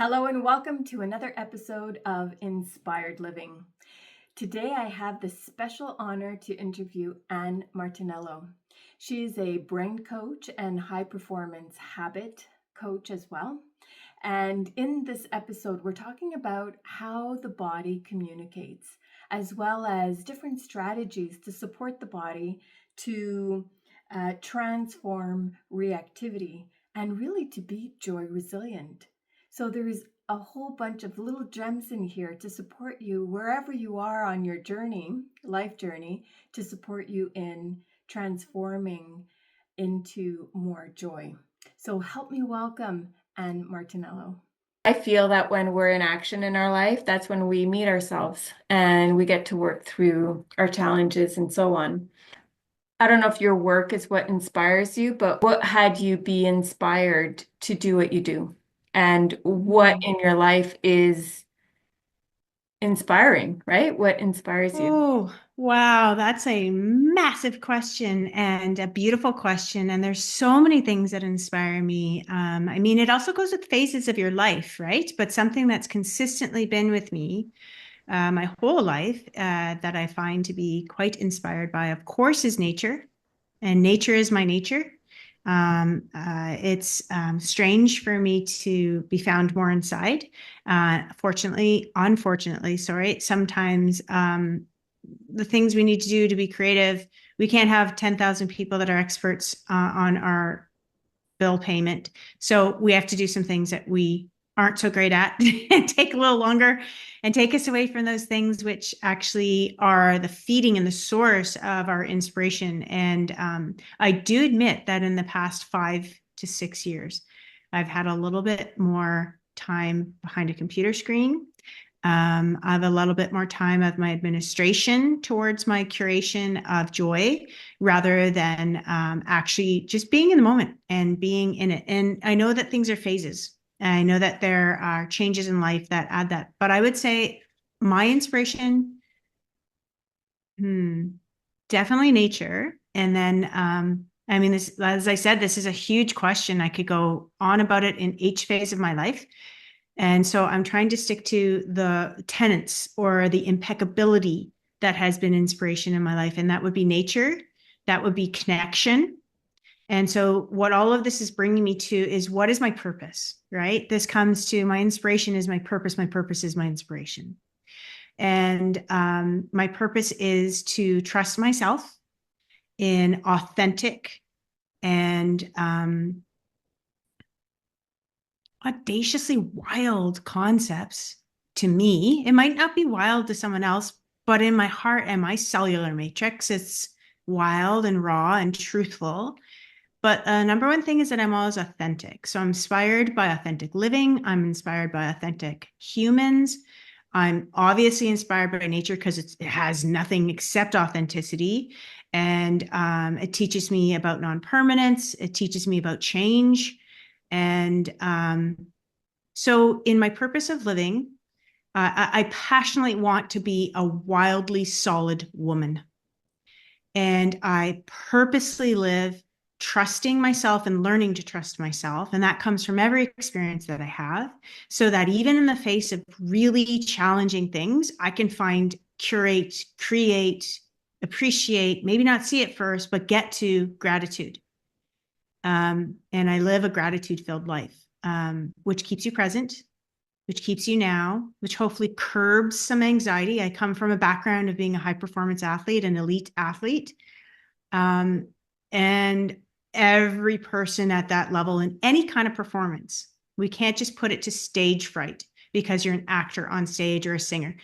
Hello and welcome to another episode of Inspired Living. Today I have the special honor to interview Anne Martinello. She is a brain coach and high performance habit coach as well. And in this episode, we're talking about how the body communicates, as well as different strategies to support the body to transform reactivity and really to be joy resilient. So there is a whole bunch of little gems in here to support you wherever you are on your journey, life journey, to support you in transforming into more joy. So help me welcome Anne Martinello. I feel that when we're in action in our life, that's when we meet ourselves and we get to work through our challenges and so on. I don't know if your work is what inspires you, but what had you be inspired to do what you do? And what in your life is inspiring, right? What inspires you? Oh, wow. That's a massive question and a beautiful question. And there's so many things that inspire me. It also goes with phases of your life, right? But something that's consistently been with me my whole life that I find to be quite inspired by, of course, is nature. And nature is my nature. It's strange for me to be found more inside. Unfortunately, sorry, sometimes the things we need to do to be creative, we can't have 10,000 people that are experts on our bill payment. So we have to do some things that we aren't so great at and take a little longer and take us away from those things which actually are the feeding and the source of our inspiration. And I do admit that in the past 5 to 6 years, I've had a little bit more time behind a computer screen. I have a little bit more time of my administration towards my curation of joy rather than actually just being in the moment and being in it. And I know that things are phases. I know that there are changes in life that add that. But I would say my inspiration, definitely nature. And then, this, as I said, this is a huge question. I could go on about it in each phase of my life. And so I'm trying to stick to the tenets or the impeccability that has been inspiration in my life. And that would be nature. That would be connection. And so what all of this is bringing me to is, what is my purpose, right? This comes to my inspiration is my purpose. My purpose is my inspiration. And my purpose is to trust myself in authentic and audaciously wild concepts. To me, it might not be wild to someone else, but in my heart and my cellular matrix, it's wild and raw and truthful. But number one thing is that I'm always authentic. So I'm inspired by authentic living. I'm inspired by authentic humans. I'm obviously inspired by nature because it has nothing except authenticity. And it teaches me about non-permanence. It teaches me about change. And so in my purpose of living, I passionately want to be a wildly solid woman. And I purposely live trusting myself and learning to trust myself. And that comes from every experience that I have, so that even in the face of really challenging things, I can find, curate, create, appreciate, maybe not see it first, but get to gratitude. And I live a gratitude-filled life, which keeps you present, which keeps you now, which hopefully curbs some anxiety. I come from a background of being a high-performance athlete, an elite athlete. And every person at that level in any kind of performance, we can't just put it to stage fright because you're an actor on stage or a singer.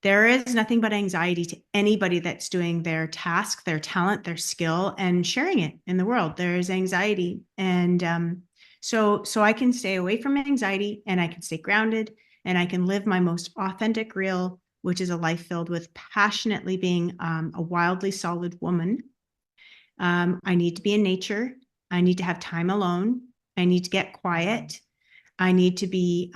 There is nothing but anxiety to anybody that's doing their task, their talent, their skill, and sharing it in the world. There is anxiety. And so I can stay away from anxiety, and I can stay grounded, and I can live my most authentic, real, which is a life filled with passionately being a wildly solid woman. I need to be in nature. I need to have time alone. I need to get quiet. I need to be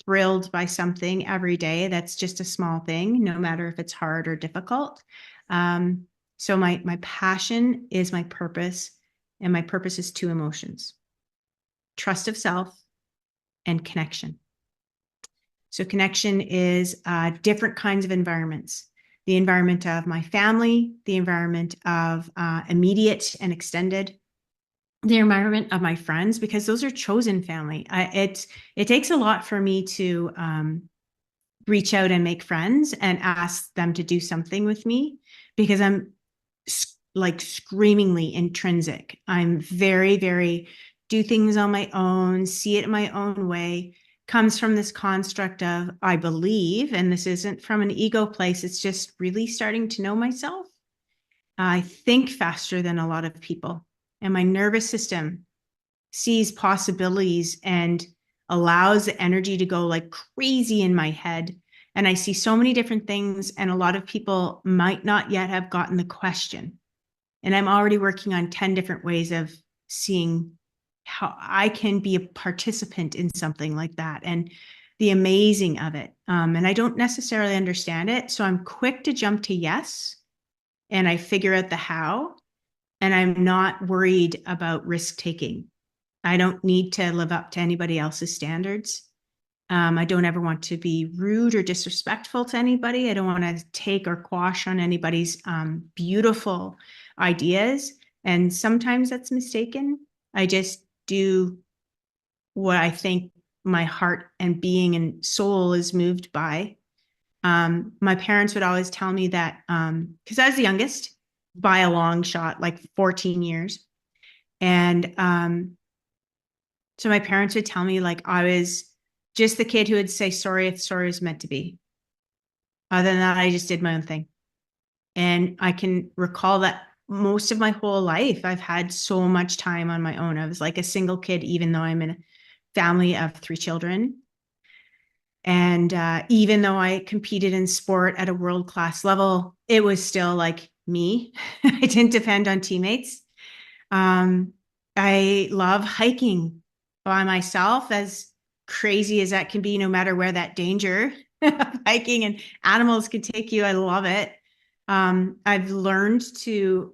thrilled by something every day. That's just a small thing, no matter if it's hard or difficult. So my passion is my purpose, and my purpose is two emotions: trust of self and connection. So connection is different kinds of environments. The environment of my family, the environment of immediate and extended, the environment of my friends, because those are chosen family. It takes a lot for me to reach out and make friends and ask them to do something with me, because I'm like screamingly intrinsic. I'm very, very do things on my own, see it in my own way. Comes from this construct of I believe, and this isn't from an ego place, it's just really starting to know myself. I think faster than a lot of people, and my nervous system sees possibilities and allows the energy to go like crazy in my head. And I see so many different things, and a lot of people might not yet have gotten the question. And I'm already working on 10 different ways of seeing how I can be a participant in something like that and the amazing of it. And I don't necessarily understand it. So I'm quick to jump to yes. And I figure out the how. And I'm not worried about risk taking. I don't need to live up to anybody else's standards. I don't ever want to be rude or disrespectful to anybody. I don't want to take or quash on anybody's beautiful ideas. And sometimes that's mistaken. I just do what I think my heart and being and soul is moved by. My parents would always tell me that, because I was the youngest by a long shot, like 14 years. And so my parents would tell me like I was just the kid who would say, sorry, if sorry is meant to be. Other than that, I just did my own thing. And I can recall that most of my whole life, I've had so much time on my own. I was like a single kid, even though I'm in a family of 3 children. And even though I competed in sport at a world-class level, it was still like me. I didn't depend on teammates. I love hiking by myself, as crazy as that can be, no matter where that danger of hiking and animals can take you. I love it. I've learned to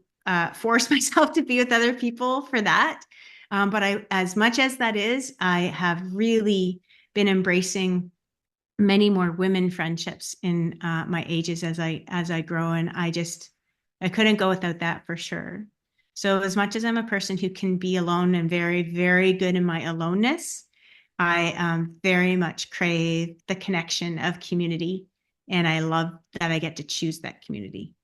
force myself to be with other people for that. But as much as that is, I have really been embracing many more women friendships in my ages as I grow, and I couldn't go without that for sure. So as much as I'm a person who can be alone and very, very good in my aloneness, I very much crave the connection of community, and I love that I get to choose that community.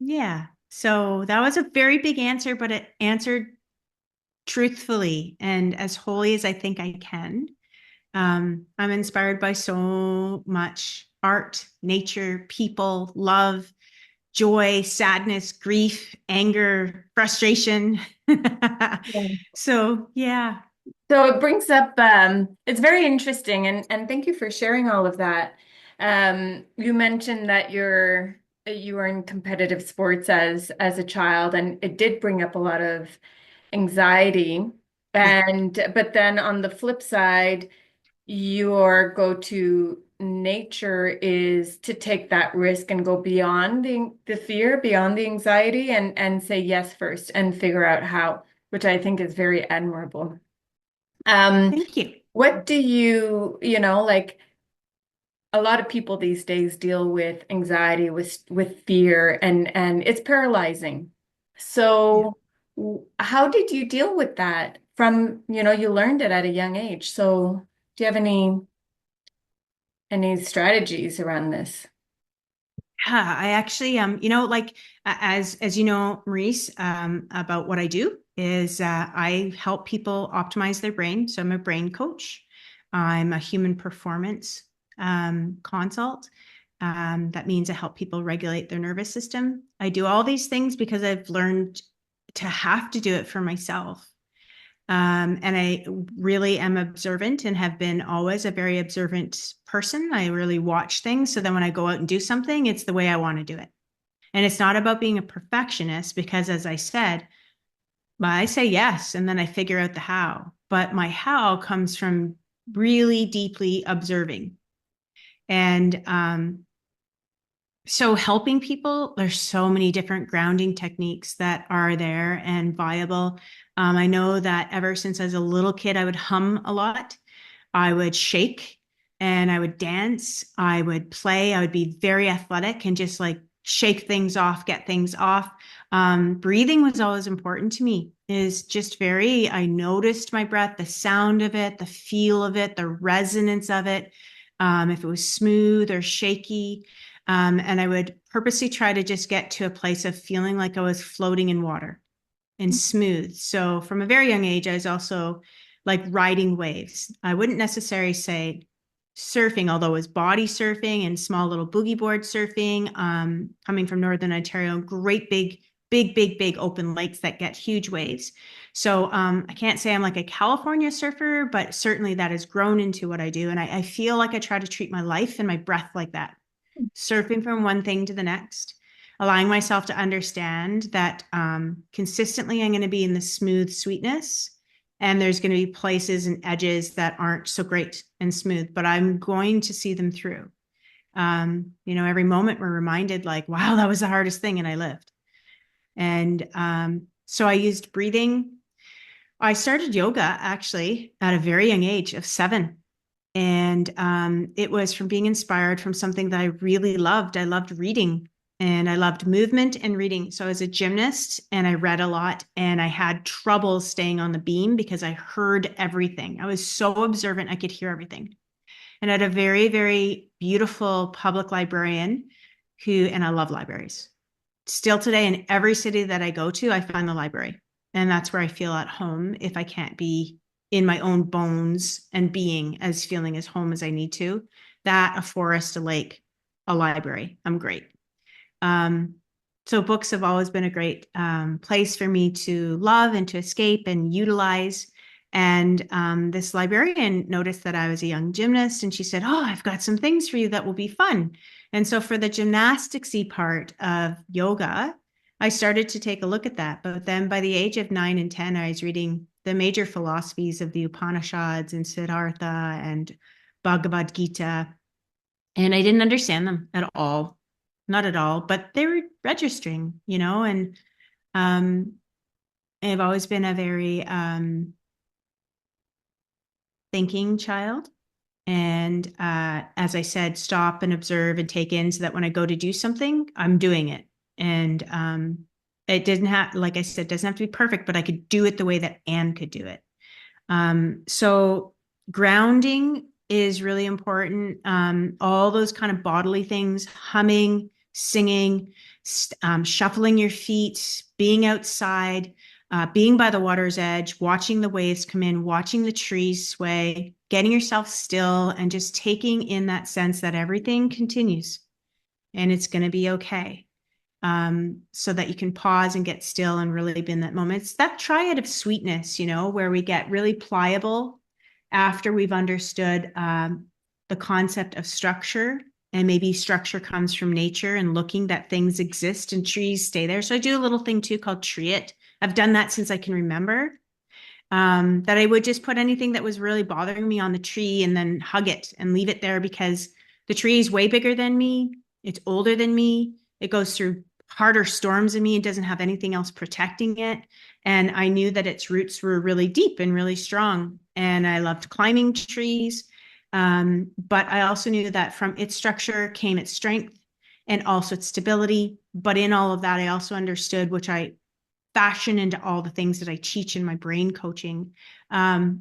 Yeah. So that was a very big answer, but it answered truthfully and as wholly as I think I can. I'm inspired by so much art, nature, people, love, joy, sadness, grief, anger, frustration. So, yeah. So it brings up, it's very interesting, and thank you for sharing all of that. You mentioned that you were in competitive sports as a child, and it did bring up a lot of anxiety. Yeah. But then on the flip side, your go-to nature is to take that risk and go beyond the fear, beyond the anxiety, and say yes first and figure out how, which I think is very admirable. Thank you. What do like a lot of people these days deal with anxiety, with fear, and it's paralyzing. Yeah. So how did you deal with that from, you learned it at a young age. So do you have any strategies around this? Yeah, I actually, like as you know, Maurice, about what I do is I help people optimize their brain. So I'm a brain coach. I'm a human performance consult. That means I help people regulate their nervous system. I do all these things because I've learned to have to do it for myself. And I really am observant and have been always a very observant person. I really watch things. So then when I go out and do something, it's the way I want to do it. And it's not about being a perfectionist, because as I said, I say yes, and then I figure out the how. But my how comes from really deeply observing. And so helping people, there's so many different grounding techniques that are there and viable. I know that ever since I was a little kid, I would hum a lot. I would shake. and I would dance, I would play, I would be very athletic and just like shake things off, get things off. Breathing was always important to me. Is just very, I noticed my breath, the sound of it, the feel of it, the resonance of it, if it was smooth or shaky. And I would purposely try to just get to a place of feeling like I was floating in water and smooth. So from a very young age, I was also like riding waves. I wouldn't necessarily say surfing, although it was body surfing and small little boogie board surfing. Coming from Northern Ontario, great big open lakes that get huge waves. So I can't say I'm like a California surfer, but certainly that has grown into what I do. And I feel like I try to treat my life and my breath like that, surfing from one thing to the next, allowing myself to understand that consistently I'm going to be in the smooth sweetness, and there's going to be places and edges that aren't so great and smooth, but I'm going to see them through. Every moment we're reminded like, wow, that was the hardest thing and I lived. And so I used breathing. I started yoga actually at a very young age of 7. And it was from being inspired from something that I really loved. I loved reading and I loved movement and reading. So I was a gymnast and I read a lot, and I had trouble staying on the beam because I heard everything. I was so observant, I could hear everything. And I had a very, very beautiful public librarian and I love libraries. Still today, in every city that I go to, I find the library. And that's where I feel at home if I can't be in my own bones and being as feeling as home as I need to. That, a forest, a lake, a library, I'm great. Um, so books have always been a great place for me to love and to escape and utilize. And this librarian noticed that I was a young gymnast, and she said, "Oh, I've got some things for you that will be fun." And so for the gymnasticsy part of yoga, I started to take a look at that. But then by the age of 9 and 10, I was reading the major philosophies of the Upanishads and Siddhartha and Bhagavad Gita, and I didn't understand them at all, not at all, but they were registering, and um, I've always been a very thinking child. And as I said, stop and observe and take in so that when I go to do something, I'm doing it. And it didn't have, like I said, doesn't have to be perfect, but I could do it the way that Anne could do it. So grounding is really important. All those kind of bodily things, humming, singing, shuffling your feet, being outside, being by the water's edge, watching the waves come in, watching the trees sway, getting yourself still, and just taking in that sense that everything continues and it's going to be okay. So that you can pause and get still and really be in that moment. It's that triad of sweetness, where we get really pliable after we've understood the concept of structure. And maybe structure comes from nature and looking that things exist and trees stay there. So I do a little thing too called tree it. I've done that since I can remember. That I would just put anything that was really bothering me on the tree and then hug it and leave it there, because the tree is way bigger than me. It's older than me. It goes through harder storms than me. It doesn't have anything else protecting it. And I knew that its roots were really deep and really strong. And I loved climbing trees. But I also knew that from its structure came its strength and also its stability. But in all of that, I also understood, which I fashion into all the things that I teach in my brain coaching, that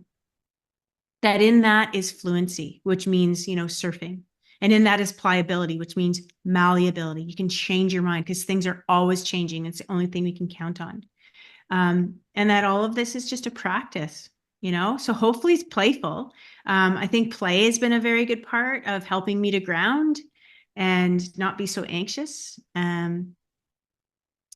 in that is fluency, which means, surfing. And in that is pliability, which means malleability. You can change your mind because things are always changing. It's the only thing we can count on. And that all of this is just a practice, so hopefully it's playful. I think play has been a very good part of helping me to ground and not be so anxious.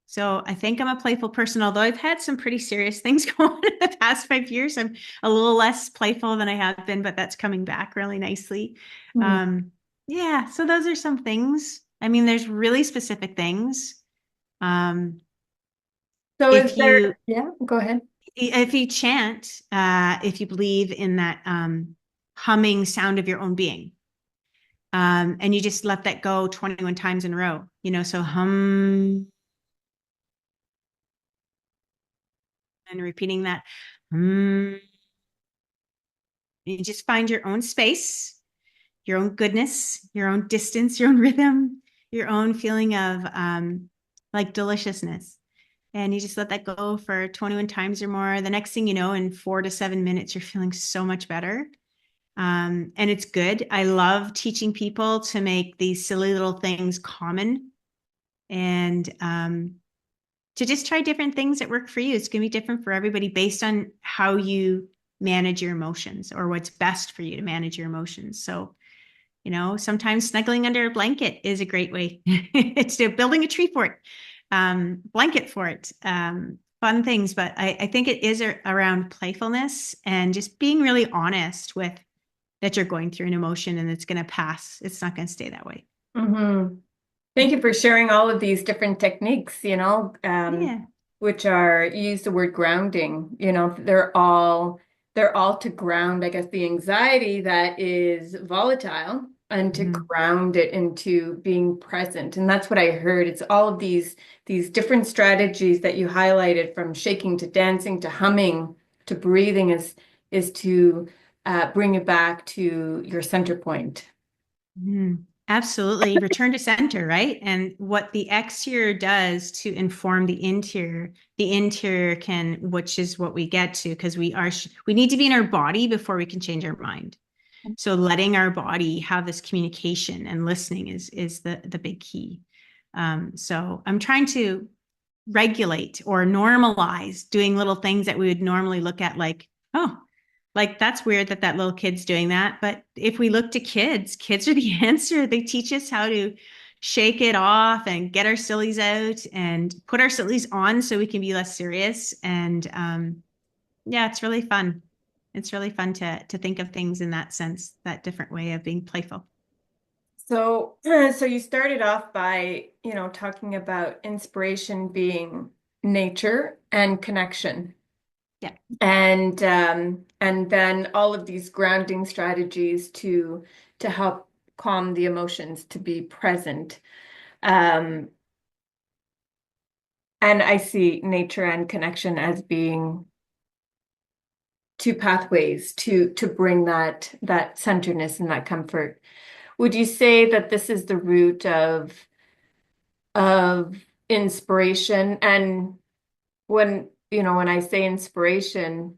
So I think I'm a playful person, although I've had some pretty serious things go on in the past 5 years. I'm a little less playful than I have been, but that's coming back really nicely. Yeah, so those are some things. I mean, there's really specific things. So If you yeah, go ahead. if you chant, if you believe in that humming sound of your own being, and you just let that go 21 times in a row, so hum, and repeating that. You just find your own space goodness, your own distance, your own rhythm, your own feeling of like deliciousness. And you just let that go for 21 times or more. The next thing you know, in 4 to 7 minutes, you're feeling so much better. And it's good. I love teaching people to make these silly little things common and to just try different things that work for you. It's going to be different for everybody based on how you manage your emotions or what's best for you to manage your emotions. So, sometimes snuggling under a blanket is a great way. It's building a tree fort, blanket fort, fun things. But I think it is around playfulness and just being really honest with that you're going through an emotion and it's going to pass. It's not going to stay that way. Mm-hmm. Thank you for sharing all of these different techniques, Yeah. which are, you use the word grounding, they're all to ground, I guess, the anxiety that is volatile and to ground it into being present. And that's what I heard. It's all of these different strategies that you highlighted, from shaking to dancing to humming to breathing, is to bring it back to your center point. Absolutely. Return to center, right? And what the exterior does to inform the interior can, which is what we get to, because we need to be in our body before we can change our mind. So letting our body have this communication and listening is the big key. So I'm trying to regulate or normalize doing little things that we would normally look at like, oh, like that's weird that little kid's doing that. But if we look to kids are the answer. They teach us how to shake it off and get our sillies out and put our sillies on so we can be less serious. And yeah, it's really fun. It's really fun to think of things in that sense, that different way of being playful. So, so you started off by, talking about inspiration being nature and connection. Yeah. And then all of these grounding strategies to help calm the emotions, to be present. And I see nature and connection as being two pathways to bring that centeredness and that comfort. Would you say that this is the root of inspiration? And when I say inspiration,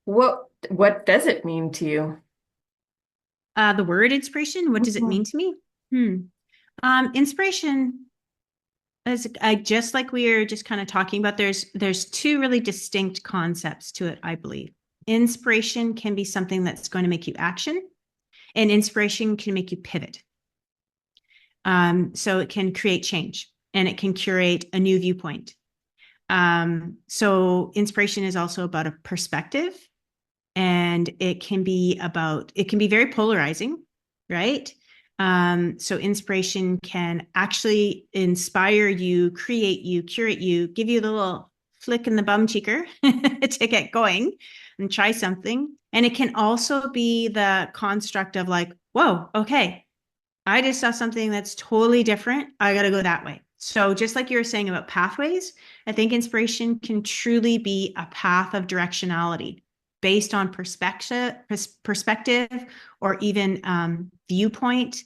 what does it mean to you? The word inspiration, what does it mean to me? Inspiration is just like we were just kind of talking about. There's two really distinct concepts to it, I believe. Inspiration can be something that's going to make you action, and inspiration can make you pivot. So it can create change and it can curate a new viewpoint. So inspiration is also about a perspective, and it can be very polarizing, right? So inspiration can actually inspire you, create you, curate you, give you the little flick in the bum cheeker to get going and try something. And it can also be the construct of like, whoa, okay, I just saw something that's totally different. I got to go that way. So just like you were saying about pathways, I think inspiration can truly be a path of directionality based on perspective or even viewpoint.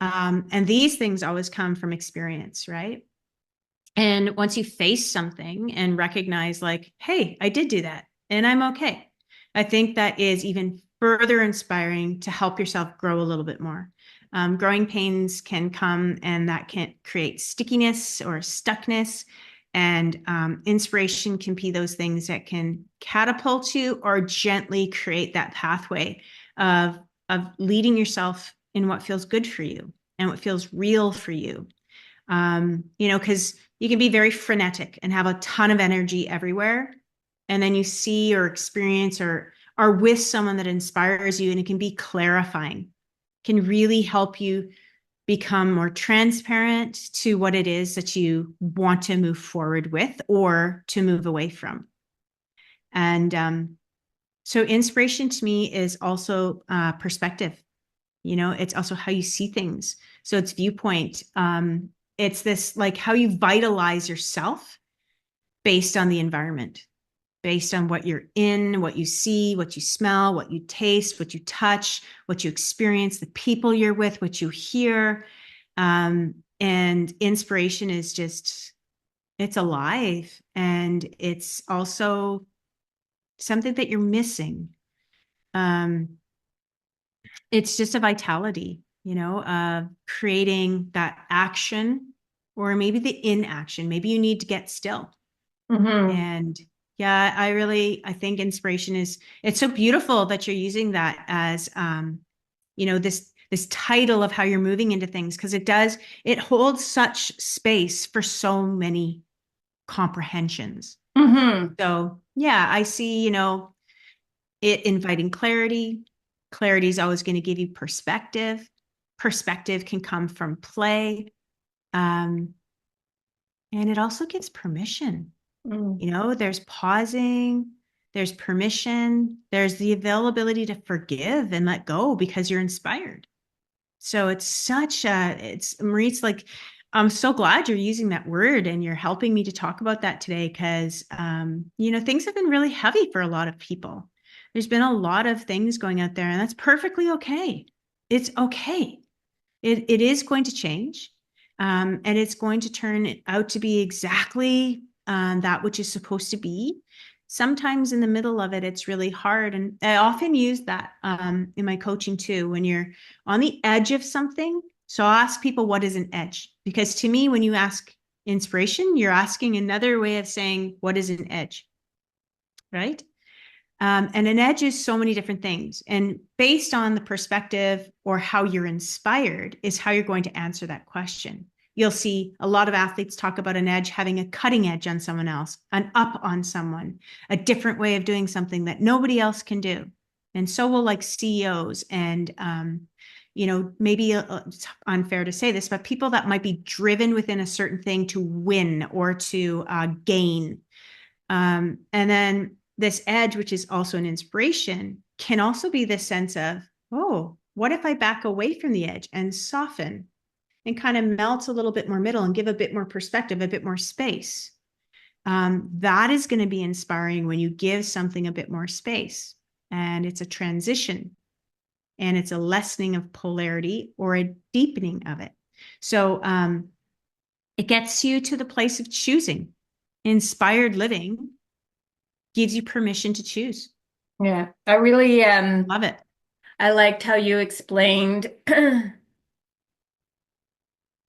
And these things always come from experience, right? And once you face something and recognize like, hey, I did do that and I'm okay. I think that is even further inspiring to help yourself grow a little bit more. Growing pains can come and that can create stickiness or stuckness. And inspiration can be those things that can catapult you or gently create that pathway of leading yourself in what feels good for you and what feels real for you. Because you can be very frenetic and have a ton of energy everywhere. And then you see or experience or are with someone that inspires you, and it can be clarifying, can really help you become more transparent to what it is that you want to move forward with or to move away from. And so inspiration to me is also perspective. It's also how you see things. So it's viewpoint. It's this like how you vitalize yourself based on the environment. based on what you're in, what you see, what you smell, what you taste, what you touch, what you experience, the people you're with, what you hear. And inspiration is just, it's alive. And it's also something that you're missing. It's just a vitality, creating that action or maybe the inaction. Maybe you need to get still. Mm-hmm. And yeah, I think inspiration it's so beautiful that you're using that as, this title of how you're moving into things, because it holds such space for so many comprehensions. Mm-hmm. So yeah, I see, it inviting clarity. Clarity is always going to give you perspective. Perspective can come from play. And it also gives permission. Mm. There's pausing, there's permission, there's the availability to forgive and let go because you're inspired. So Maurice, like, I'm so glad you're using that word and you're helping me to talk about that today because, things have been really heavy for a lot of people. There's been a lot of things going out there, and that's perfectly okay. It's okay. It is going to change, and it's going to turn out to be exactly that which is supposed to be. Sometimes in the middle of it, it's really hard. And I often use that in my coaching too, when you're on the edge of something. So I'll ask people, what is an edge? Because to me, when you ask inspiration, you're asking another way of saying, what is an edge? Right? And an edge is so many different things. And based on the perspective or how you're inspired is how you're going to answer that question. You'll see a lot of athletes talk about an edge having a cutting edge on someone else, an up on someone, a different way of doing something that nobody else can do. And so will like CEOs and, maybe it's unfair to say this, but people that might be driven within a certain thing to win or to gain. And then this edge, which is also an inspiration, can also be this sense of, oh, what if I back away from the edge and soften and kind of melt a little bit more middle and give a bit more perspective, a bit more space? That is going to be inspiring when you give something a bit more space. And it's a transition and it's a lessening of polarity or a deepening of it. So it gets you to the place of choosing. Inspired living gives you permission to choose. Yeah, I really Love it. I liked how you explained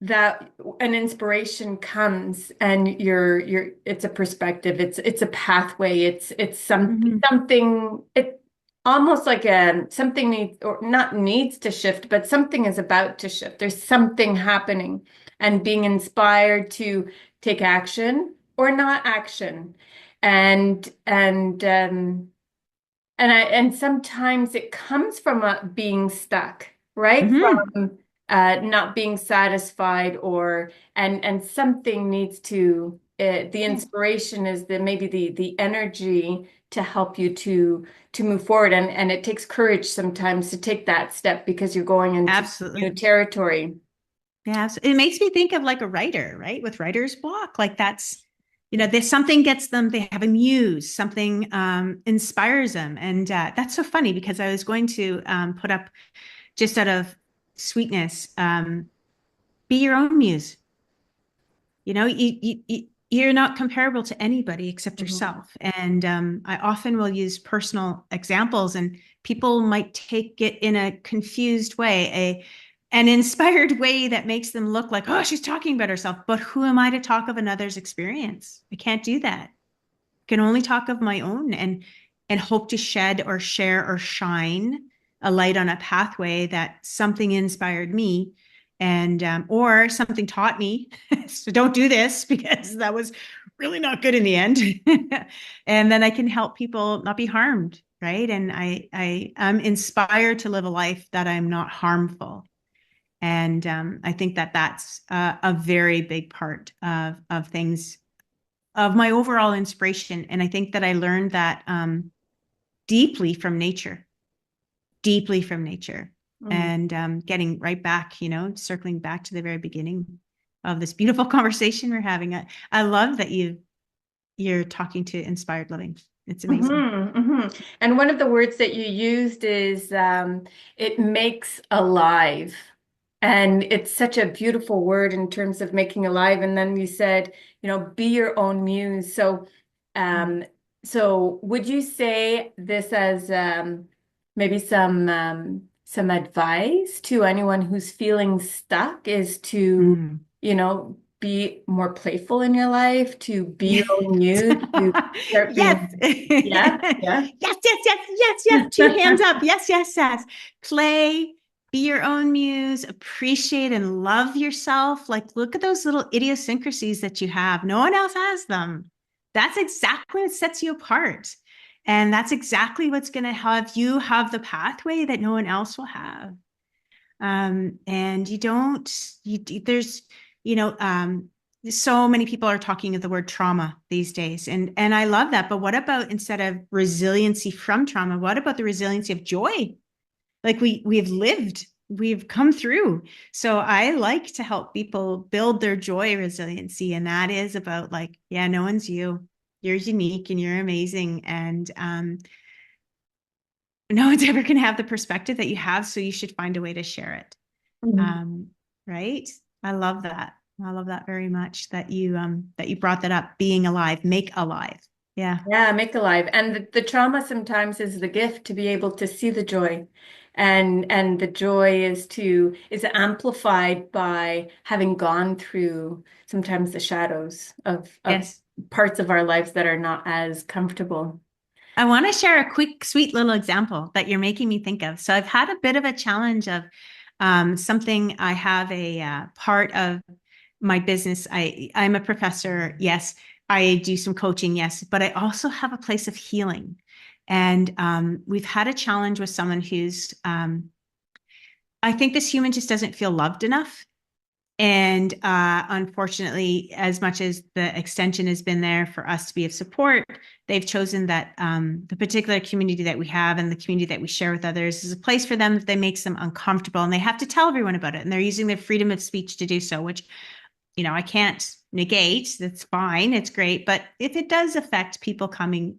that an inspiration comes and it's a perspective, it's a pathway, it's Mhm. something, it almost like something needs or not needs to shift, but something is about to shift. There's something happening, and being inspired to take action or not action. And sometimes it comes from being stuck, right? Mhm. From not being satisfied, and something needs to the Yeah, inspiration is maybe the energy to help you to move forward, and it takes courage sometimes to take that step because you're going into new absolutely. territory. Yeah, so it makes me think of like a writer, right? With writer's block, like that's, there's something gets them, they have a muse, something inspires them. And that's so funny because I was going to put up just out of sweetness, be your own muse. You're not comparable to anybody except Mhm. yourself. And I often will use personal examples, and people might take it in a confused way, an inspired way that makes them look like, oh, she's talking about herself. But who am I to talk of another's experience? I can't do that. I can only talk of my own and hope to shed or share or shine a light on a pathway that something inspired me and or something taught me. So don't do this because that was really not good in the end. And then I can help people not be harmed, right? And I am inspired to live a life that I'm not harmful. And I think that that's a very big part of things, of my overall inspiration. And I think that I learned that deeply from nature, deeply from nature, Mm. and getting right back, circling back to the very beginning of this beautiful conversation we're having. I love that you're talking to inspired living. It's amazing. And one of the words that you used is it makes alive. And it's such a beautiful word in terms of making alive. And then you said, be your own muse. So, Mm. um, so would you say this as maybe some advice to anyone who's feeling stuck is to, Mm. be more playful in your life, to be Yeah. your own muse, to start Yes. being, yeah, Yes, yeah. yes, yes, yes, yes. 2 hands up. Yes, yes, yes. Play, be your own muse, appreciate and love yourself. Like, look at those little idiosyncrasies that you have. No one else has them. That's exactly what sets you apart. And that's exactly what's going to have you have the pathway that no one else will have. And you don't, there's, you know, so many people are talking of the word trauma these days. And I love that. But what about instead of resiliency from trauma, what about the resiliency of joy? Like we've lived, we've come through. So I like to help people build their joy resiliency. And that is about like, yeah, no one's you. You're unique and you're amazing. And no one's ever going to have the perspective that you have. So you should find a way to share it. Mhm. um, right? I love that. I love that very much that you brought that up. Being alive, make alive. Yeah. Yeah, make alive. And the trauma sometimes is the gift to be able to see the joy. And the joy is amplified by having gone through sometimes the shadows of Yes. parts of our lives that are not as comfortable. I want to share a quick, sweet little example that you're making me think of. So I've had a bit of a challenge of something. I have a part of my business. I'm a professor. Yes. I do some coaching. Yes. But I also have a place of healing. And we've had a challenge with someone who's, I think this human just doesn't feel loved enough. And unfortunately, as much as the extension has been there for us to be of support, they've chosen that the particular community that we have and the community that we share with others is a place for them that makes them uncomfortable. And they have to tell everyone about it. And they're using their freedom of speech to do so, which, I can't negate. That's fine. It's great. But if it does affect people coming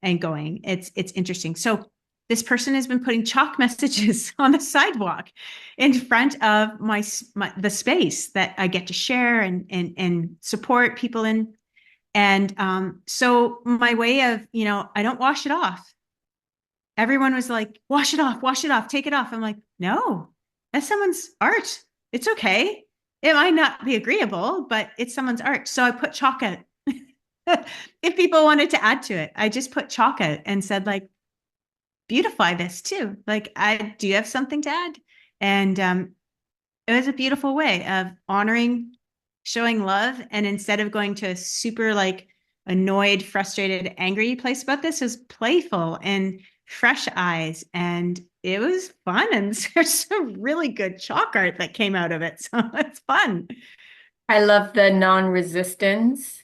and going, it's interesting. So this person has been putting chalk messages on the sidewalk in front of the space that I get to share and support people in. And so my way of, I don't wash it off. Everyone was like, wash it off, take it off. I'm like, no, that's someone's art. It's okay. It might not be agreeable, but it's someone's art. So I put chalk out. If people wanted to add to it, I just put chalk out and said, like, beautify this too. Like, I do you have something to add? And it was a beautiful way of honoring, showing love. And instead of going to a super like annoyed, frustrated, angry place about this, it was playful and fresh eyes. And it was fun. And there's some really good chalk art that came out of it. So it's fun. I love the non-resistance.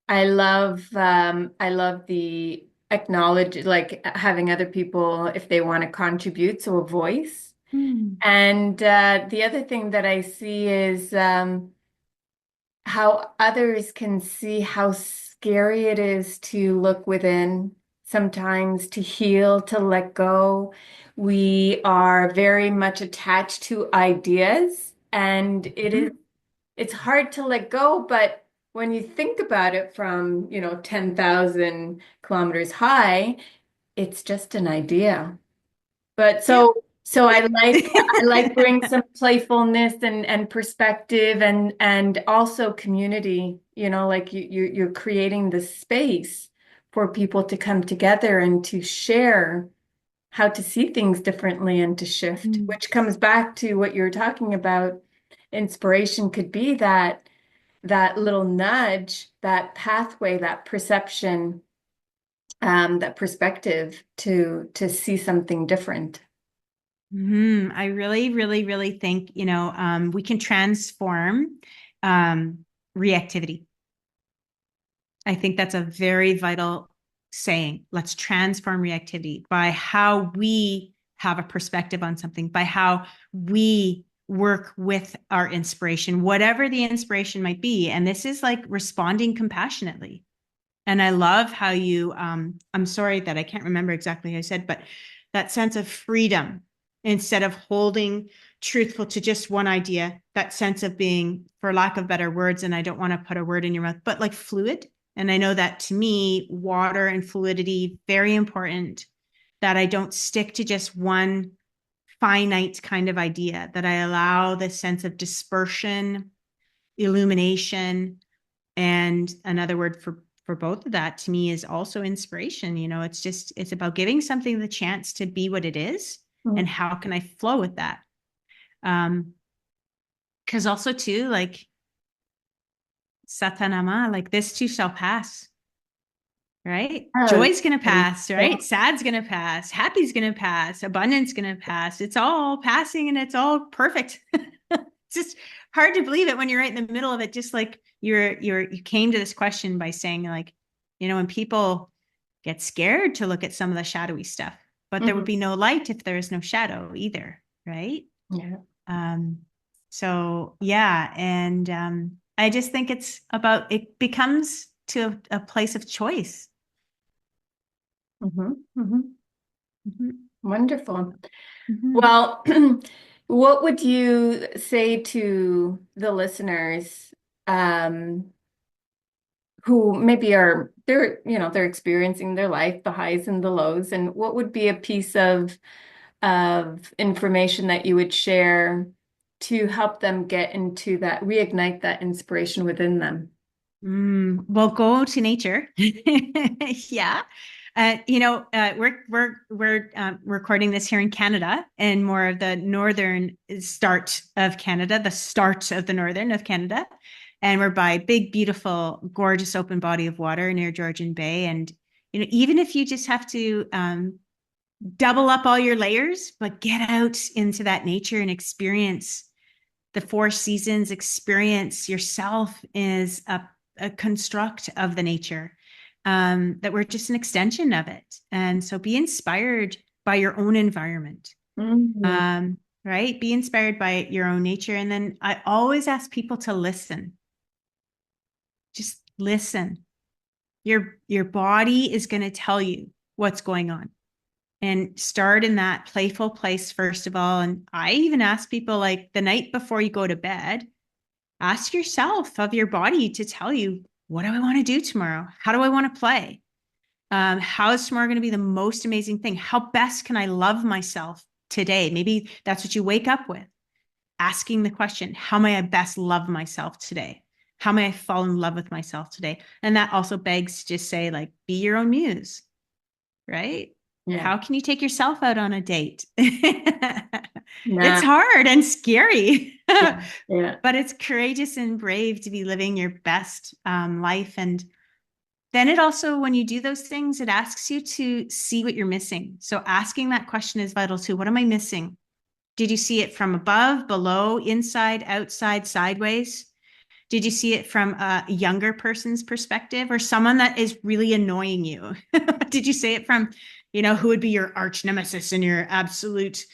I love the acknowledge, like having other people if they want to contribute, so a voice. Mm. And the other thing that I see is how others can see how scary it is to look within, sometimes to heal, to let go. We are very much attached to ideas, and Mm. it's hard to let go, but when you think about it from, 10,000 kilometers high, it's just an idea. But Yep. so I like bring some playfulness and perspective and also community, like you're creating the space for people to come together and to share how to see things differently and to shift, Mm. which comes back to what you're talking about. Inspiration could be that little nudge, that pathway, that perception, that perspective to see something different. I really, really, really think, we can transform reactivity. I think that's a very vital saying. Let's transform reactivity by how we have a perspective on something, by how we work with our inspiration, whatever the inspiration might be. And this is like responding compassionately. And I love how you, I'm sorry that I can't remember exactly how you said, but that sense of freedom instead of holding truthful to just one idea, that sense of being, for lack of better words, and I don't want to put a word in your mouth, but like fluid. And I know that to me, water and fluidity, very important, that I don't stick to just one finite kind of idea, that I allow the sense of dispersion, illumination, and another word for both of that to me is also inspiration. It's about giving something the chance to be what it is, and how can I flow with that. Because also too, like satanama, like this too shall pass, right? Oh, Joy's gonna pass, yeah. right? Sad's gonna pass, happy's gonna pass, abundance gonna pass. It's all passing and it's all perfect. It's just hard to believe it when you're right in the middle of it. Just like you came to this question by saying, like, when people get scared to look at some of the shadowy stuff, but there would be no light if there is no shadow either, right? Yeah. So yeah, and I just think it becomes to a place of choice. Wonderful. Mm-hmm. Well, what would you say to the listeners who maybe they're experiencing their life, the highs and the lows, and what would be a piece of information that you would share to help them get into that, reignite that inspiration within them? Well, go to nature. Yeah. We're recording this here in Canada, and more of the northern start of Canada, the start of the northern of Canada. And we're by a big, beautiful, gorgeous open body of water near Georgian Bay. And, even if you just have to double up all your layers, but get out into that nature and experience the four seasons, experience yourself is a construct of the nature, that we're just an extension of it. And so be inspired by your own environment, right? Be inspired by your own nature. And then I always ask people to listen. Just listen. Your body is going to tell you what's going on. And start in that playful place, first of all. And I even ask people, like, the night before you go to bed, ask yourself of your body to tell you, what do I want to do tomorrow? How do I want to play? How is tomorrow going to be the most amazing thing? How best can I love myself today? Maybe that's what you wake up with. Asking the question, how may I best love myself today? How may I fall in love with myself today? And that also begs to just say, like, be your own muse, right? Yeah. How can you take yourself out on a date? Nah. It's hard and scary, Yeah. but it's courageous and brave to be living your best life. And then it also, when you do those things, it asks you to see what you're missing. So asking that question is vital too. What am I missing? Did you see it from above, below, inside, outside, sideways? Did you see it from a younger person's perspective, or someone that is really annoying you? Did you see it from, who would be your arch nemesis and your absolute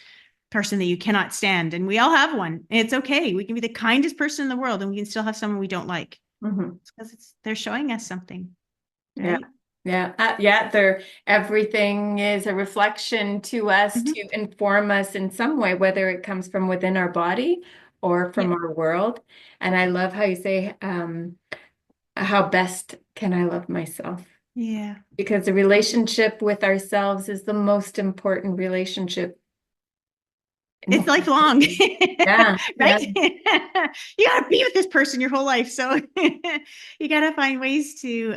person that you cannot stand? And we all have one. It's okay. We can be the kindest person in the world and we can still have someone we don't like. It's because they're showing us something, right? Everything is a reflection to us to inform us in some way, whether it comes from within our body or from our world. And I love how you say, how best can I love myself? Yeah. Because the relationship with ourselves is the most important relationship. It's lifelong. Yeah. Right? You got to be with this person your whole life. So you got to find ways to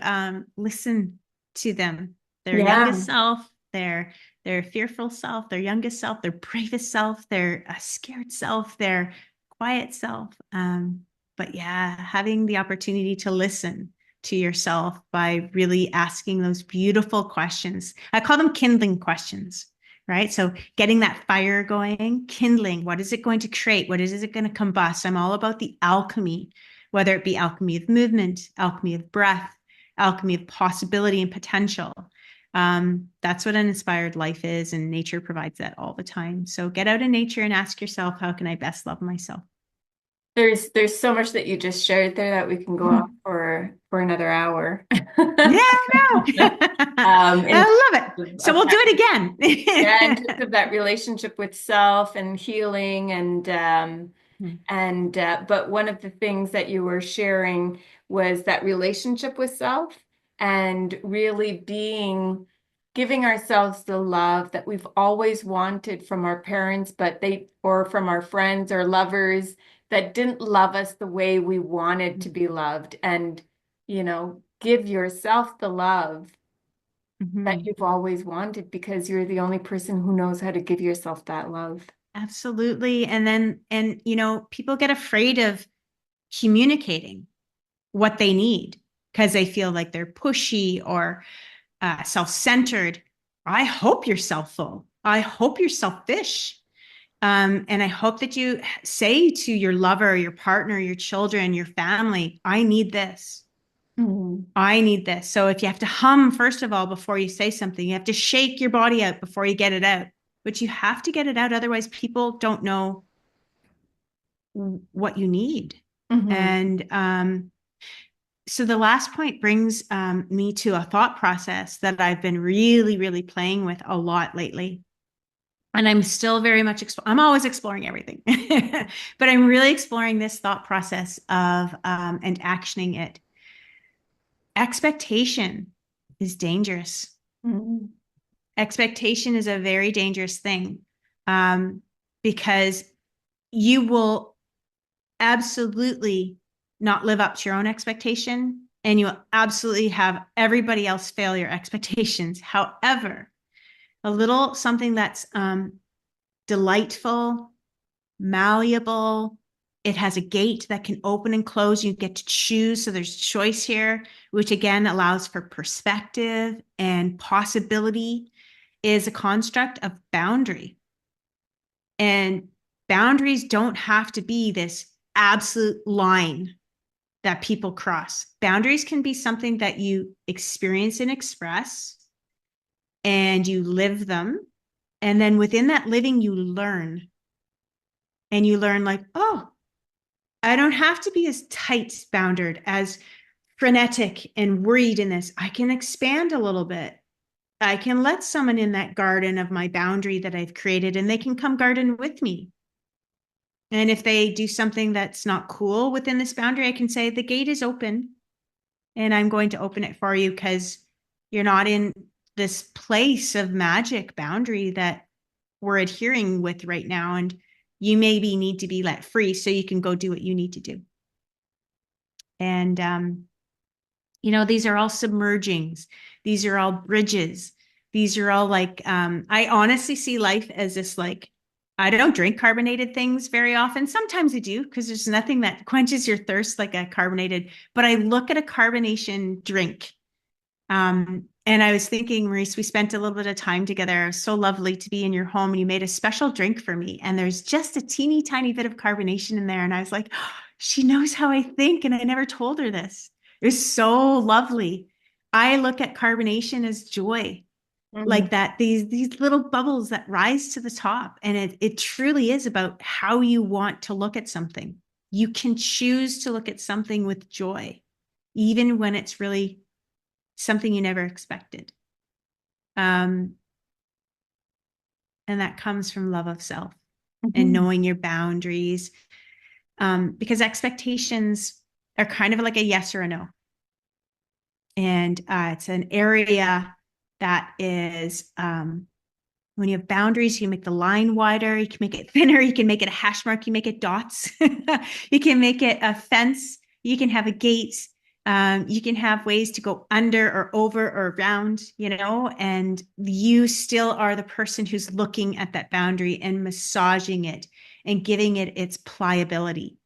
listen to them, their youngest self, their fearful self, their youngest self, their bravest self, their scared self, their quiet self. But yeah, having the opportunity to listen to yourself by really asking those beautiful questions. I call them kindling questions, right? So getting that fire going, kindling, what is it going to create? What is it going to combust? I'm all about the alchemy, whether it be alchemy of movement, alchemy of breath, alchemy of possibility and potential. That's what an inspired life is, and nature provides that all the time. So get out in nature and ask yourself, how can I best love myself? There's so much that you just shared there that we can go on for another hour. Yeah, I know. In I love it. terms So of we'll do that, it yeah, in terms again. of that relationship with self and healing and but one of the things that you were sharing was that relationship with self and really giving ourselves the love that we've always wanted from our parents, but they or from our friends or lovers that didn't love us the way we wanted to be loved. And, give yourself the love that Mhm. you've always wanted because you're the only person who knows how to give yourself that love. Absolutely. People get afraid of communicating what they need because they feel like they're pushy or self-centered. I hope you're self-full. I hope you're selfish. And I hope that you say to your lover, your partner, your children, your family, I need this. Mhm. I need this. So if you have to hum, first of all, before you say something, you have to shake your body out before you get it out. But you have to get it out. Otherwise, people don't know what you need. Mhm. And so the last point brings me to a thought process that I've been really, really playing with a lot lately. And I'm still very much, I'm always exploring everything, but I'm really exploring this thought process of and actioning it. Expectation is dangerous. Mhm. Expectation is a very dangerous thing um, because you will absolutely not live up to your own expectation and you will absolutely have everybody else fail your expectations. However, a little something that's delightful, malleable. It has a gate that can open and close. You get to choose. So there's choice here, which again allows for perspective and possibility, is a construct of boundary. And boundaries don't have to be this absolute line that people cross. Boundaries can be something that you experience and express, and you live them. And then within that living, you learn. And you learn, like, oh, I don't have to be as tight bounded, as frenetic and worried in this. I can expand a little bit. I can let someone in that garden of my boundary that I've created and they can come garden with me. And if they do something that's not cool within this boundary, I can say the gate is open and I'm going to open it for you because you're not in this place of magic boundary that we're adhering with right now. And you maybe need to be let free so you can go do what you need to do. And these are all submergings. These are all bridges. These are all like, I honestly see life as this, like, I don't drink carbonated things very often. Sometimes I do because there's nothing that quenches your thirst like a carbonated, but I look at a carbonation drink. And I was thinking, Maurice, we spent a little bit of time together. It was so lovely to be in your home and you made a special drink for me. And there's just a teeny tiny bit of carbonation in there. And I was like, oh, she knows how I think. And I never told her this. It was so lovely. I look at carbonation as joy, Mhm. like that, these little bubbles that rise to the top. And it truly is about how you want to look at something. You can choose to look at something with joy, even when it's really something you never expected. Um, and that comes from love of self and Mhm. knowing your boundaries. Because expectations are kind of like a yes or a no. And it's an area that is, when you have boundaries, you can make the line wider, you can make it thinner, you can make it a hash mark, you make it dots, you can make it a fence, you can have a gate, you can have ways to go under or over or around, and you still are the person who's looking at that boundary and massaging it and giving it its pliability.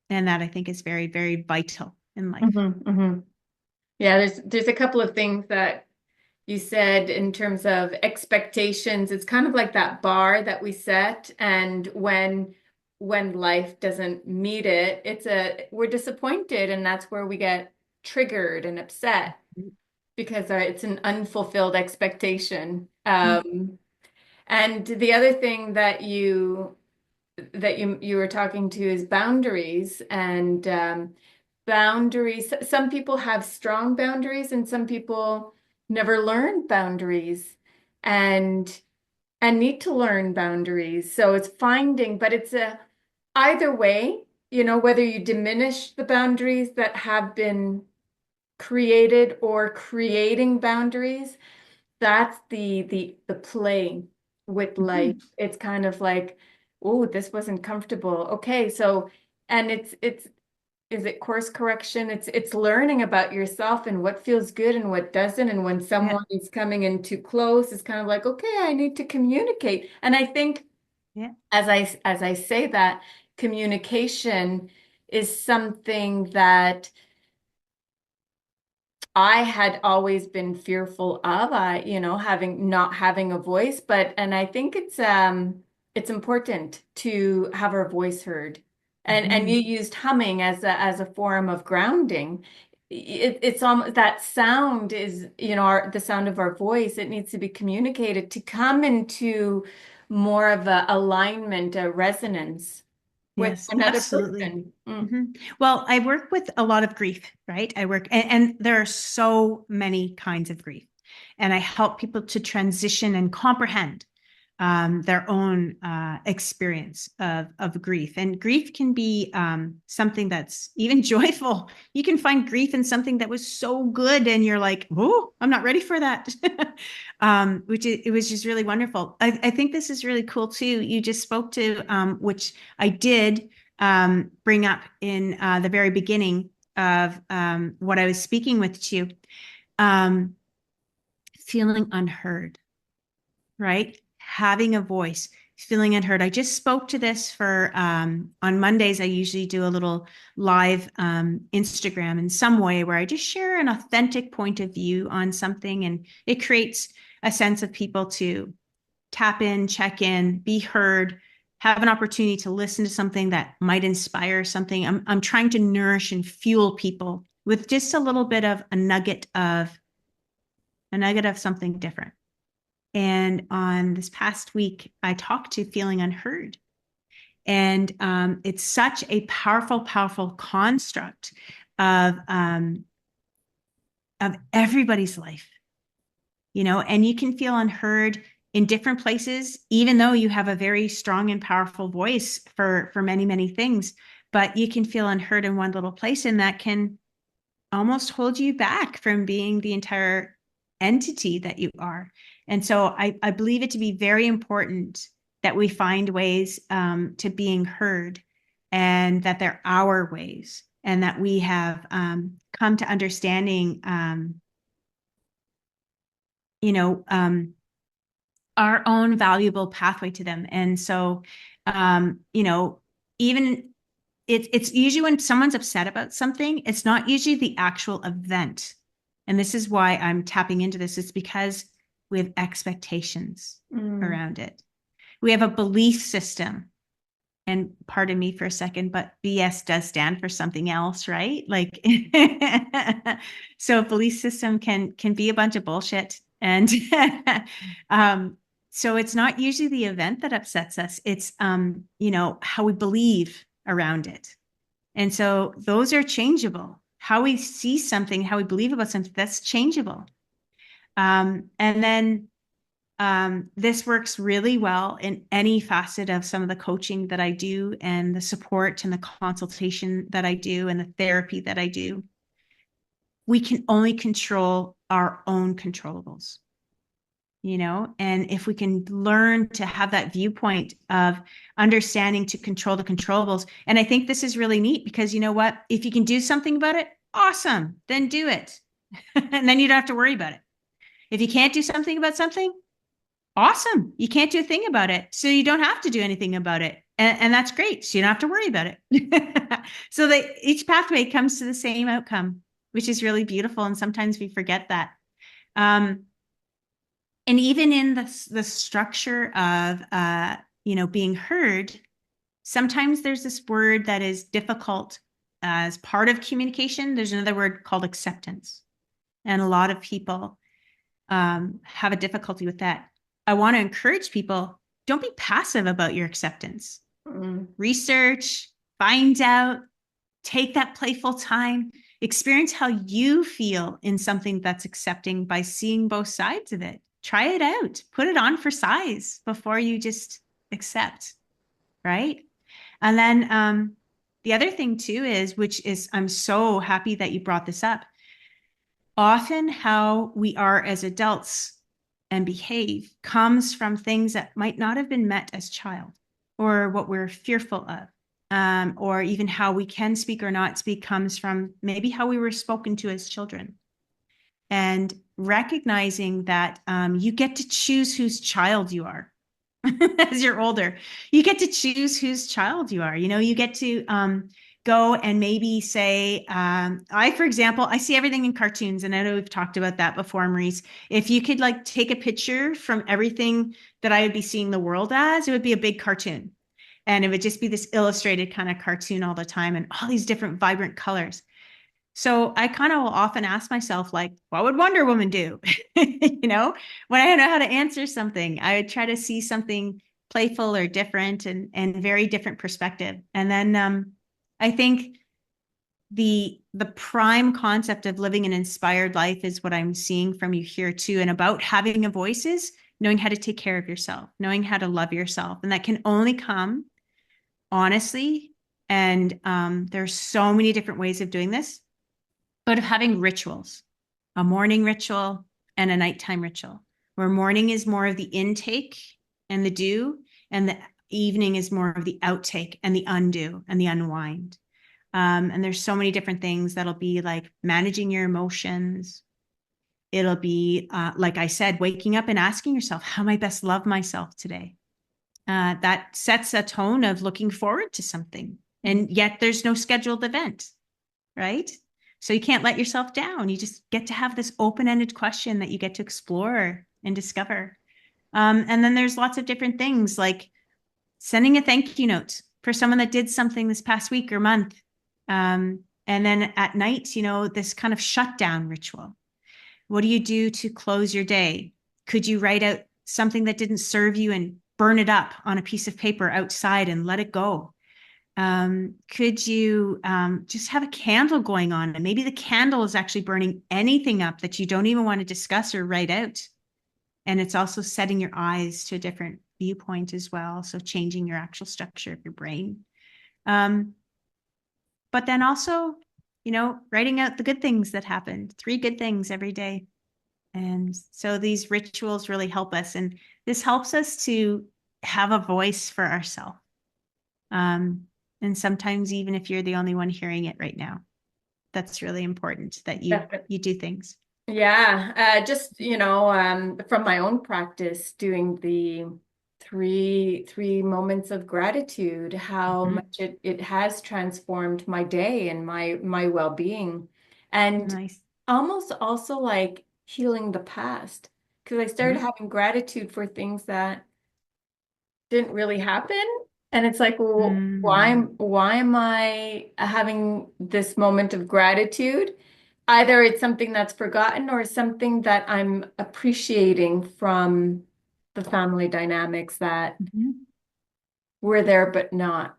And that I think is very, very vital in life. Mhm. Mhm. Yeah, there's a couple of things that you said in terms of expectations. It's kind of like that bar that we set, and when life doesn't meet it, we're disappointed, and that's where we get triggered and upset because it's an unfulfilled expectation. And the other thing that you that you were talking to is boundaries and boundaries. Some people have strong boundaries and some people never learn boundaries and need to learn boundaries. So it's finding, but it's a either way, whether you diminish the boundaries that have been created or creating boundaries, that's the play with life. Mhm. It's kind of like, oh, this wasn't comfortable. Okay, so and it's is it course correction? It's learning about yourself and what feels good and what doesn't. And when Yeah. someone is coming in too close, it's kind of like, okay, I need to communicate. And I think Yeah. as I say that, communication is something that I had always been fearful of, having not having a voice, and I think it's important to have our voice heard. And you Mhm. used humming as a form of grounding. It's almost that sound is, the sound of our voice. It needs to be communicated to come into more of a alignment, a resonance with Yes, another absolutely. person. Well, I work with a lot of grief, right? And there are so many kinds of grief, and I help people to transition and comprehend their own experience of grief. And grief can be something that's even joyful. You can find grief in something that was so good, and you're like, "Oh, I'm not ready for that," it was just really wonderful. I think this is really cool too. You just spoke to, which I did bring up in the very beginning of what I was speaking with you, um, feeling unheard, right? Having a voice, feeling unheard. I just spoke to this for on Mondays. I usually do a little live Instagram in some way where I just share an authentic point of view on something, and it creates a sense of people to tap in, check in, be heard, have an opportunity to listen to something that might inspire something. I'm trying to nourish and fuel people with just a little bit of a nugget of something different. And on this past week, I talked to feeling unheard. And it's such a powerful, powerful construct of everybody's life, and you can feel unheard in different places, even though you have a very strong and powerful voice for many, many things. But you can feel unheard in one little place, and that can almost hold you back from being the entire entity that you are. And so I believe it to be very important that we find ways to being heard, and that they're our ways, and that we have come to understanding, you know, our own valuable pathway to them. And so, even it's usually when someone's upset about something, it's not usually the actual event. And this is why I'm tapping into this. It's because we have expectations Mm. around it. We have a belief system. And pardon me for a second, but BS does stand for something else, right? Like, so a belief system can be a bunch of bullshit. And um, so it's not usually the event that upsets us. It's how we believe around it. And so those are changeable. How we see something, how we believe about something, that's changeable. And then this works really well in any facet of some of the coaching that I do, and the support and the consultation that I do, and the therapy that I do. We can only control our own controllables, and if we can learn to have that viewpoint of understanding to control the controllables. And I think this is really neat because you know what? If you can do something about it, awesome, then do it. And then you don't have to worry about it. If you can't do something about something, awesome. You can't do a thing about it. So you don't have to do anything about it. And that's great. So you don't have to worry about it. So that each pathway comes to the same outcome, which is really beautiful. And sometimes we forget that. Um, and even in the structure of, being heard, sometimes there's this word that is difficult as part of communication. There's another word called acceptance. And a lot of people have a difficulty with that. I want to encourage people, don't be passive about your acceptance. research, find out, take that playful time, experience how you feel in something that's accepting by seeing both sides of it. Try it out, put it on for size before you just accept, right? And then the other thing too is, which is, I'm so happy that you brought this up. Often how we are as adults and behave comes from things that might not have been met as child, or what we're fearful of, or even how we can speak or not speak comes from maybe how we were spoken to as children. And recognizing that you get to choose whose child you are. As you're older, you get to choose whose child you are. You know, you get to go and maybe say, for example, I see everything in cartoons, and I know we've talked about that before, Marise. If you could like take a picture from everything that I would be seeing the world as, it would be a big cartoon. And it would just be this illustrated kind of cartoon all the time, and all these different vibrant colors. So I kind of will often ask myself, like, what would Wonder Woman do? You know, when I don't know how to answer something, I would try to see something playful or different, and very different perspective. And then I think the prime concept of living an inspired life is what I'm seeing from you here too. And about having a voice is knowing how to take care of yourself, knowing how to love yourself. And that can only come honestly. And there's so many different ways of doing this, but of having rituals, a morning ritual and a nighttime ritual, where morning is more of the intake and the do, and the evening is more of the outtake and the undo and the unwind. And there's so many different things that'll be like managing your emotions. It'll be, like I said, waking up and asking yourself, how am I best love myself today? That sets a tone of looking forward to something. And yet there's no scheduled event, right? So you can't let yourself down. You just get to have this open-ended question that you get to explore and discover. And then there's lots of different things, like sending a thank you note for someone that did something this past week or month. And then at night, you know, this kind of shutdown ritual. What do you do to close your day? Could you write out something that didn't serve you and burn it up on a piece of paper outside and let it go? Could you just have a candle going on, and maybe the candle is actually burning anything up that you don't even want to discuss or write out? And it's also setting your eyes to a different viewpoint as well. So changing your actual structure of your brain. But then also, you know, writing out the good things that happened, 3 good things every day. And so these rituals really help us. And this helps us to have a voice for ourselves. And sometimes even if you're the only one hearing it right now, that's really important that you do things. Yeah, just, you know, from my own practice, doing the three moments of gratitude, how much it has transformed my day and my well-being, and Nice. almost also like healing the past, because I started having gratitude for things that didn't really happen. And it's like, well, why am I having this moment of gratitude? Either it's something that's forgotten or something that I'm appreciating from the family dynamics that were there but not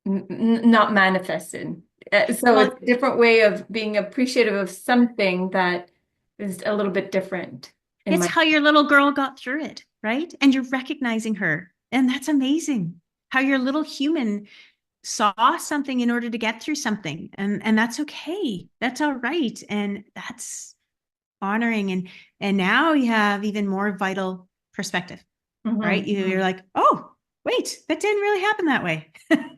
manifested. So Well, it's a different way of being appreciative of something that is a little bit different in it's my. how your little girl got through it, right? And you're recognizing her. And that's amazing. How your little human saw something in order to get through something. And that's okay. That's all right. And that's honoring. And now you have even more vital perspective, right? You're like, oh, wait, that didn't really happen that way.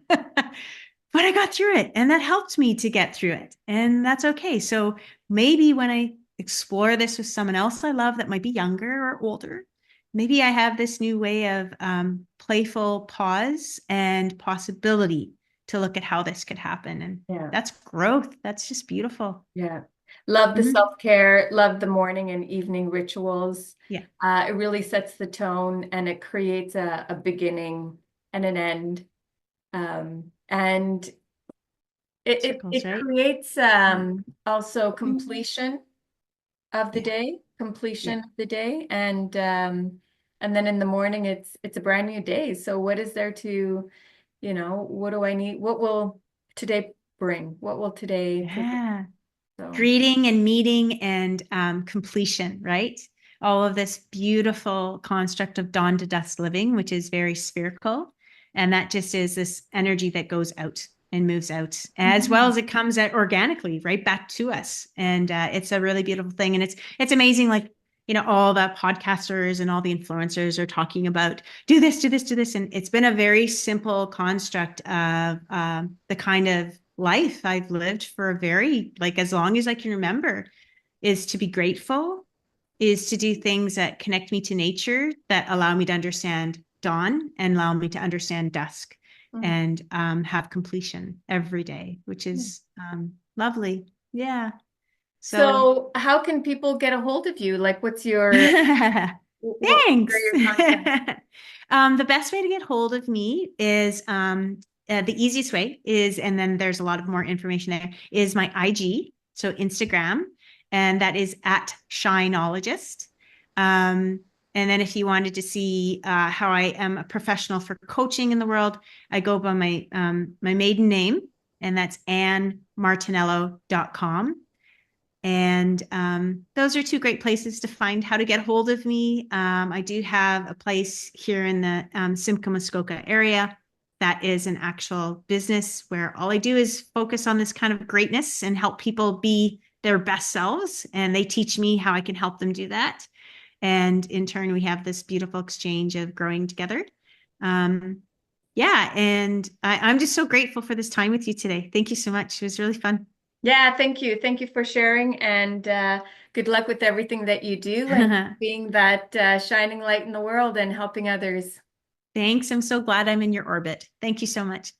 But I got through it, and that helped me to get through it. And that's okay. So maybe when I explore this with someone else I love that might be younger or older, maybe I have this new way of playful pause and possibility to look at how this could happen. And Yeah. that's growth. That's just beautiful. Yeah. Love the self-care, love the morning and evening rituals. Yeah. It really sets the tone, and it creates a beginning and an end. And Circles, it right? creates also completion of the Yeah. day, Yeah. completion of the day. And And then in the morning, it's a brand new day. So what is there to, what do I need? What will today bring? What will today take? Yeah. So, Greeting and meeting and completion, right? All of this beautiful construct of dawn to dusk living, which is very spherical. And that just is this energy that goes out and moves out, as well mhm. as it comes out organically right back to us. And it's a really beautiful thing. And it's amazing, like, all the podcasters and all the influencers are talking about do this, do this, do this. And it's been a very simple construct of the kind of life I've lived for a very, like, as long as I can remember, is to be grateful, is to do things that connect me to nature, that allow me to understand dawn and allow me to understand dusk, Mm. and have completion every day, which is lovely. Yeah. So So how can people get a hold of you? Like, what are thanks. your contact? The best way to get hold of me is the easiest way is, and then there's a lot of more information there, is my IG, so Instagram, and that is at Shinologist. And then if you wanted to see how I am a professional for coaching in the world, I go by my maiden name, and that's AnneMartinello.com. And those are two great places to find how to get hold of me. I do have a place here in the Simcoe Muskoka area that is an actual business where all I do is focus on this kind of greatness and help people be their best selves. And they teach me how I can help them do that. And in turn, we have this beautiful exchange of growing together. Um, yeah. And I'm just so grateful for this time with you today. Thank you so much. It was really fun. Yeah, thank you. Thank you for sharing and good luck with everything that you do and being that shining light in the world and helping others. Thanks. I'm so glad I'm in your orbit. Thank you so much.